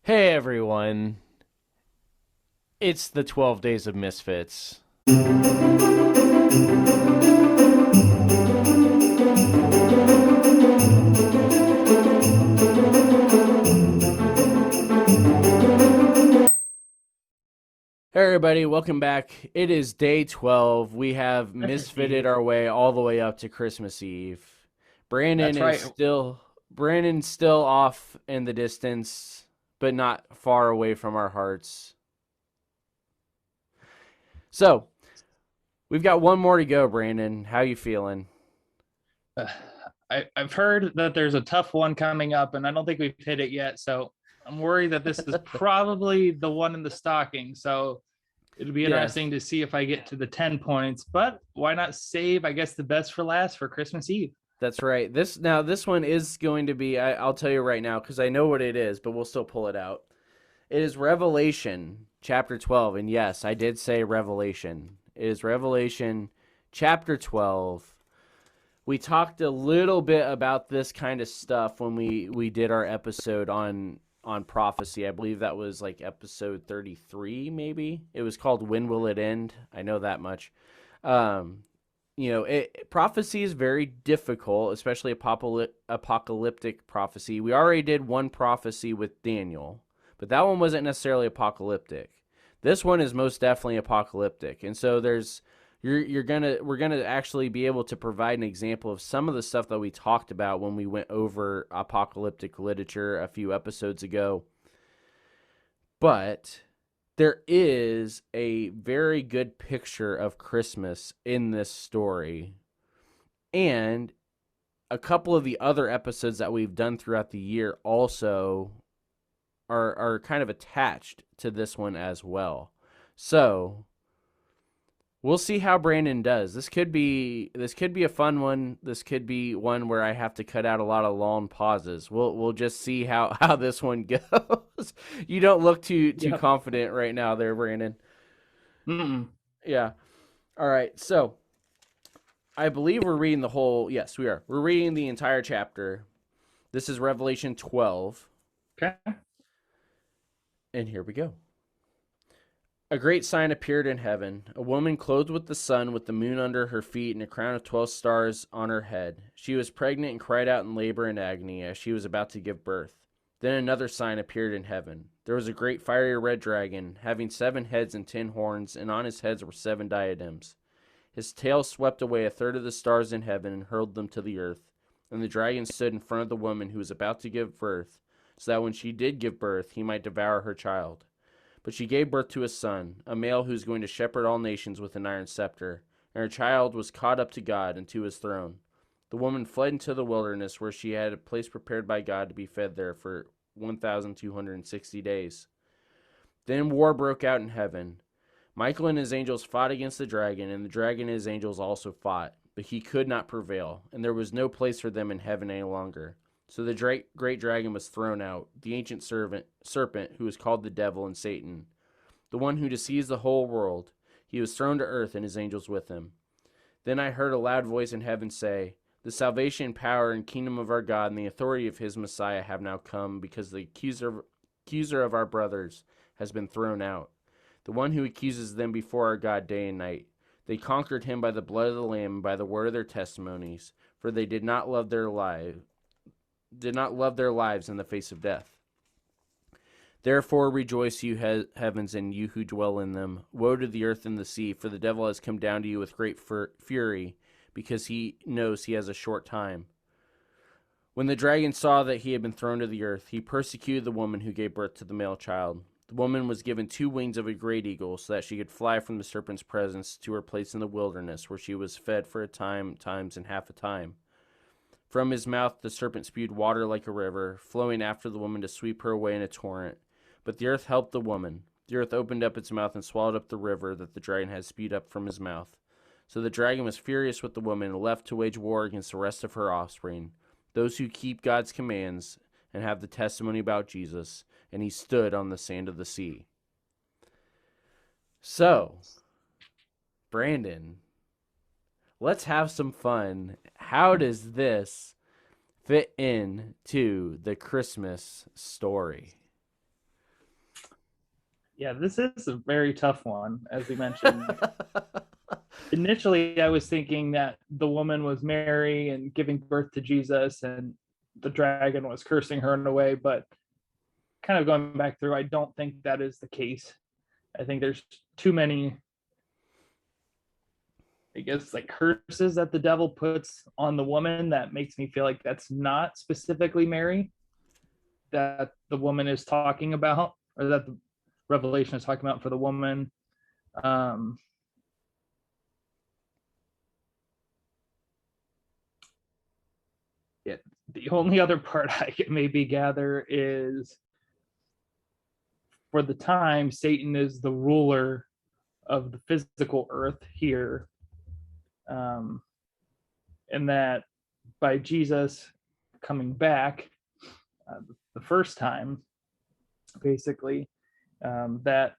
Hey everyone, it's the 12 Days of Misfits. Hey everybody, welcome back. It is day 12. We have Christmas misfitted Eve. our way all the way up to Christmas Eve. Brandon That's is right. still Brandon's still off in the distance, but not far away from our hearts. So, we've got one more to go, Brandon. How you feeling? Uh, I've heard that there's a tough one coming up, and I don't think we've hit it yet. So I'm worried that this is probably the one in the stocking. So it'll be Yes. interesting to see if I get to the 10 points. But why not save, I guess, the best for last for Christmas Eve? That's right. This one is going to be. I'll tell you right now because I know what it is, but we'll still pull it out. It is Revelation chapter 12, and yes, I did say Revelation. It is Revelation chapter 12. We talked a little bit about this kind of stuff when we did our episode on prophecy. I believe that was like episode 33, maybe. It was called When Will It End? I know that much. Um, prophecy is very difficult, especially apocalyptic prophecy. We already did one prophecy with Daniel, but that one wasn't necessarily apocalyptic. This one is most definitely apocalyptic, and so we're gonna actually be able to provide an example of some of the stuff that we talked about when we went over apocalyptic literature a few episodes ago. But there is a very good picture of Christmas in this story. And a couple of the other episodes that we've done throughout the year also are kind of attached to this one as well. So we'll see how Brandon does. This could be a fun one. This could be one where I have to cut out a lot of long pauses. We'll just see how this one goes. You don't look too Yep. confident right now there, Brandon. Mm-mm. Yeah. All right. So, I believe we're reading the whole. Yes, we are. We're reading the entire chapter. This is Revelation 12, Okay. and here we go. A great sign appeared in heaven, a woman clothed with the sun, with the moon under her feet, and a crown of 12 stars on her head. She was pregnant and cried out in labor and agony as she was about to give birth. Then another sign appeared in heaven. There was a great fiery red dragon, having 7 heads and 10 horns, and on his heads were 7 diadems. His tail swept away a third of the stars in heaven and hurled them to the earth. And the dragon stood in front of the woman who was about to give birth, so that when she did give birth, he might devour her child. But she gave birth to a son, a male who is going to shepherd all nations with an iron scepter, and her child was caught up to God and to his throne. The woman fled into the wilderness, where she had a place prepared by God to be fed there for 1,260 days. Then war broke out in heaven. Michael and his angels fought against the dragon, and the dragon and his angels also fought, but he could not prevail, and there was no place for them in heaven any longer. So the great dragon was thrown out, the ancient serpent who is called the devil and Satan, the one who deceives the whole world. He was thrown to earth, and his angels with him. Then I heard a loud voice in heaven say, "The salvation, power, and kingdom of our God and the authority of his Messiah have now come, because the accuser of our brothers has been thrown out, the one who accuses them before our God day and night. They conquered him by the blood of the Lamb and by the word of their testimonies, for they did not love their lives in the face of death. Therefore rejoice, you heavens, and you who dwell in them. Woe to the earth and the sea, for the devil has come down to you with great fury, because he knows he has a short time." When the dragon saw that he had been thrown to the earth, he persecuted the woman who gave birth to the male child. The woman was given 2 wings of a great eagle, so that she could fly from the serpent's presence to her place in the wilderness, where she was fed for a time, times, and half a time. From his mouth the serpent spewed water like a river, flowing after the woman to sweep her away in a torrent. But the earth helped the woman. The earth opened up its mouth and swallowed up the river that the dragon had spewed up from his mouth. So the dragon was furious with the woman and left to wage war against the rest of her offspring, those who keep God's commands and have the testimony about Jesus, and he stood on the sand of the sea. So, Brandon, let's have some fun. How does this fit in to the Christmas story? Yeah, this is a very tough one, as we mentioned. Initially, I was thinking that the woman was Mary and giving birth to Jesus, and the dragon was cursing her in a way. But kind of going back through, I don't think that is the case. I think there's too many, I guess, like curses that the devil puts on the woman that makes me feel like that's not specifically Mary that the woman is talking about, or that the Revelation is talking about for the woman. Um, yeah, the only other part I can maybe gather is for the time, Satan is the ruler of the physical earth here. Um, and that by Jesus coming back the first time, basically, that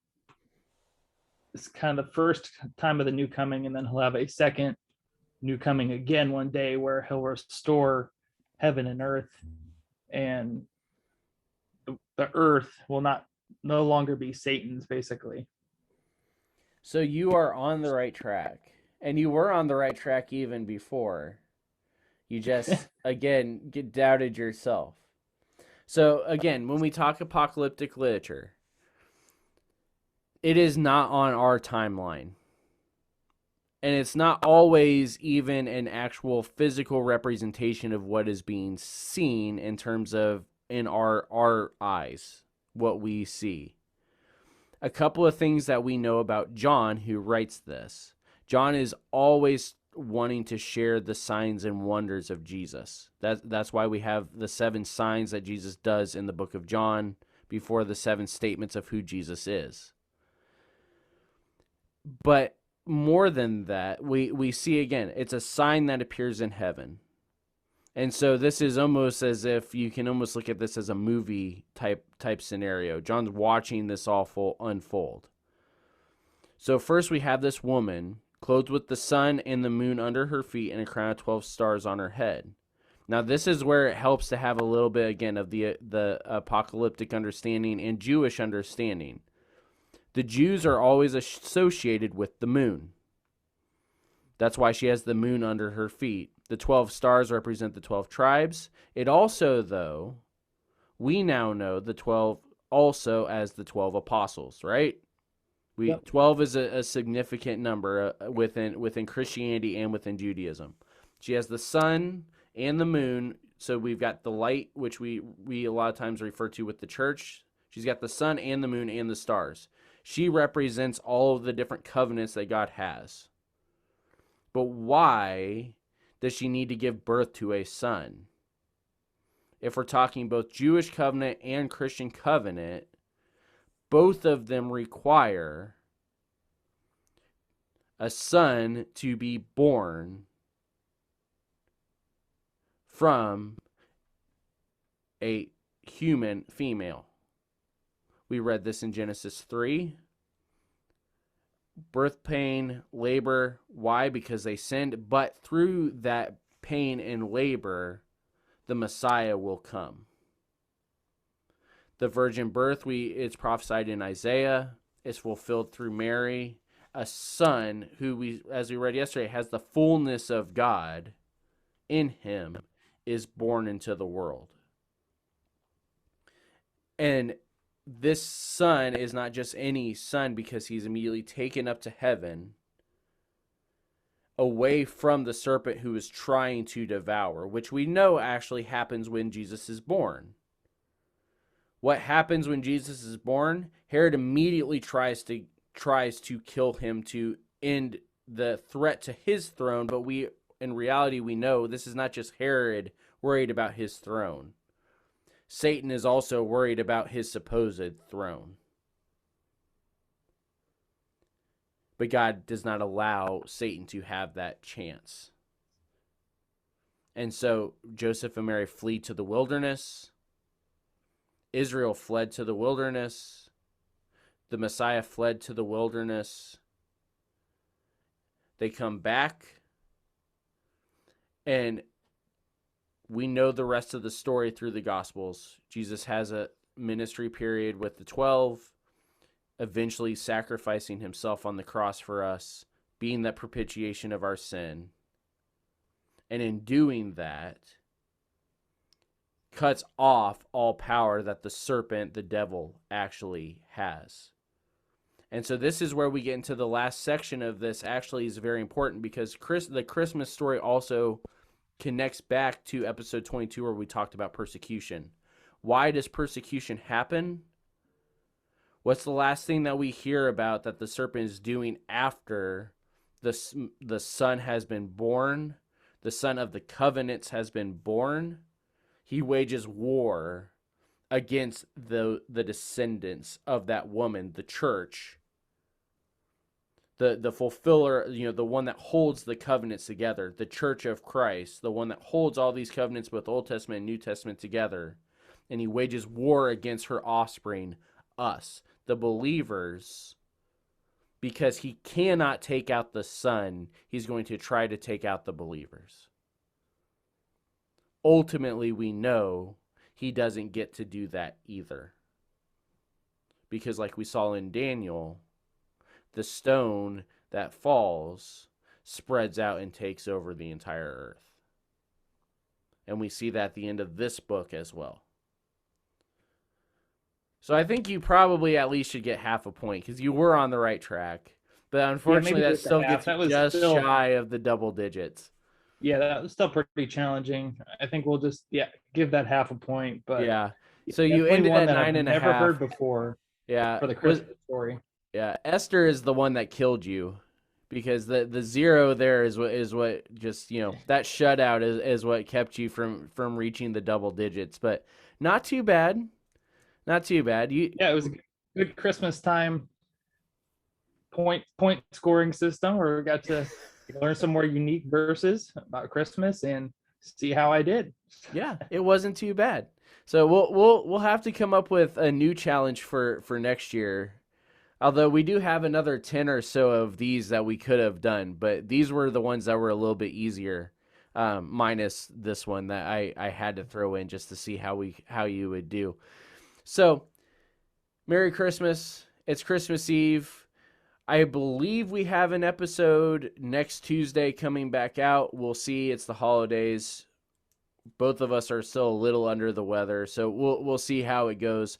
is kind of the first time of the new coming, and then he'll have a second new coming again one day where he'll restore heaven and earth, and the earth will not no longer be Satan's, basically. So you are on the right track. And you were on the right track even before. You just, again, get doubted yourself. So, again, when we talk apocalyptic literature, it is not on our timeline. And it's not always even an actual physical representation of what is being seen in terms of in our eyes, what we see. A couple of things that we know about John, who writes this. John is always wanting to share the signs and wonders of Jesus. That's why we have the 7 signs that Jesus does in the book of John before the 7 statements of who Jesus is. But more than that, we see again, it's a sign that appears in heaven. And so this is almost as if you can almost look at this as a movie type scenario. John's watching this awful unfold. So first we have this woman clothed with the sun and the moon under her feet and a crown of 12 stars on her head. Now this is where it helps to have a little bit again of the apocalyptic understanding and Jewish understanding. The Jews are always associated with the moon. That's why she has the moon under her feet. The 12 stars represent the 12 tribes. It also, though, we now know the 12 also as the 12 apostles, right? Yep. 12 is a significant number within Christianity and within Judaism. She has the sun and the moon. So we've got the light, which we a lot of times refer to with the church. She's got the sun and the moon and the stars. She represents all of the different covenants that God has. But why does she need to give birth to a son? If we're talking both Jewish covenant and Christian covenant, both of them require a son to be born from a human female. We read this in Genesis 3. Birth pain, labor. Why? Because they sinned. But through that pain and labor, the Messiah will come. The virgin birth, it's prophesied in Isaiah. It's fulfilled through Mary. A son who, as we read yesterday, has the fullness of God in him is born into the world. And this son is not just any son because he's immediately taken up to heaven away from the serpent who is trying to devour, which we know actually happens when Jesus is born. What happens when Jesus is born? Herod immediately tries to kill him to end the threat to his throne, but in reality we know this is not just Herod worried about his throne. Satan is also worried about his supposed throne. But God does not allow Satan to have that chance. And so Joseph and Mary flee to the wilderness. Israel fled to the wilderness. The Messiah fled to the wilderness. They come back. And we know the rest of the story through the Gospels. Jesus has a ministry period with the 12. eventually sacrificing himself on the cross for us, being that propitiation of our sin. And in doing that, cuts off all power that the serpent, the devil, actually has. And so this is where we get into the last section of this. Actually is very important because the Christmas story also connects back to episode 22 where we talked about persecution. Why does persecution happen? What's the last thing that we hear about that the serpent is doing after the son has been born? The son of the covenants has been born. He wages war against the descendants of that woman, the church, the fulfiller, the one that holds the covenants together, the church of Christ, the one that holds all these covenants, both Old Testament and New Testament, together. And he wages war against her offspring, us, the believers, because he cannot take out the son. He's going to try to take out the believers. Ultimately, we know he doesn't get to do that either. Because like we saw in Daniel, the stone that falls spreads out and takes over the entire earth. And we see that at the end of this book as well. So I think you probably at least should get half a point because you were on the right track. But unfortunately, that still gets you just shy of the double digits. Yeah, that was still pretty challenging. I think we'll just give that half a point. But yeah, so you ended at 9.5. Never heard before. Yeah, for the Christmas story. Yeah, Esther is the one that killed you, because the zero there is what just that shutout is what kept you from reaching the double digits. But not too bad, not too bad. It was a good Christmas time point scoring system where we got to learn some more unique verses about Christmas and see how I did. Yeah, it wasn't too bad. So we'll have to come up with a new challenge for next year. Although we do have another 10 or so of these that we could have done, but these were the ones that were a little bit easier, minus this one that I had to throw in just to see how you would do. So, Merry Christmas. It's Christmas Eve. I believe we have an episode next Tuesday coming back out. We'll see. It's the holidays. Both of us are still a little under the weather, so we'll see how it goes.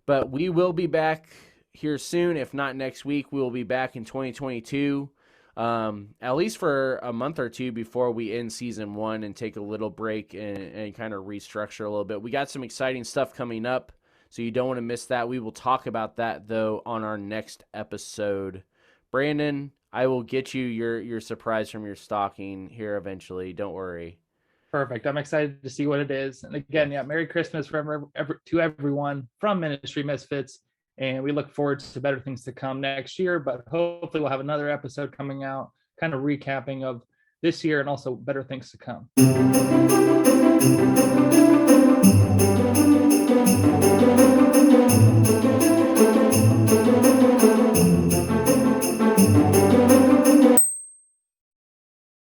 But we will be back here soon. If not next week, we will be back in 2022, at least for a month or two before we end season 1 and take a little break and kind of restructure a little bit. We got some exciting stuff coming up, so you don't want to miss that. We will talk about that, though, on our next episode. Brandon, I will get you your surprise from your stocking here eventually. Don't worry. Perfect. I'm excited to see what it is. And again, Merry Christmas to everyone from Ministry Misfits. And we look forward to better things to come next year, but hopefully we'll have another episode coming out, kind of recapping of this year and also better things to come.